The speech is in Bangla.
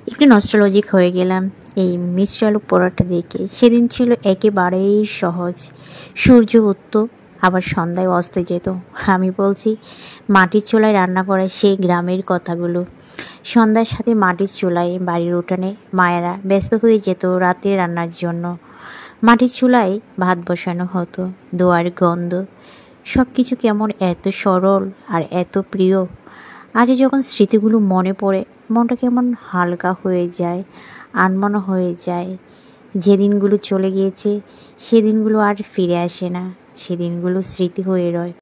একটু নস্টালজিক হয়ে গেলাম এই মিষ্টি আলু পরোটা দেখে। সেদিন ছিল একেবারেই সহজ। সূর্য উঠত, আবার সন্ধ্যায় অস্ত যেত। আমি বলছি মাটির চুলায় রান্না করা সেই গ্রামের কথাগুলো। সন্ধ্যার সাথে মাটির চুলায় বাড়ির উঠানে মায়েরা ব্যস্ত হয়ে যেত রাতের রান্নার জন্য। মাটির চুলায় ভাত বসানো হতো, ধোঁয়ার গন্ধ, সব কিছু কেমন এত সরল আর এত প্রিয়। আজ যখন স্মৃতিগুলো মনে পড়ে মনটা কেমন হালকা হয়ে যায়, আনমনা হয়ে যায়। যে দিনগুলো চলে গিয়েছে সেদিনগুলো আর ফিরে আসে না, সেদিনগুলো স্মৃতি হয়ে রয়।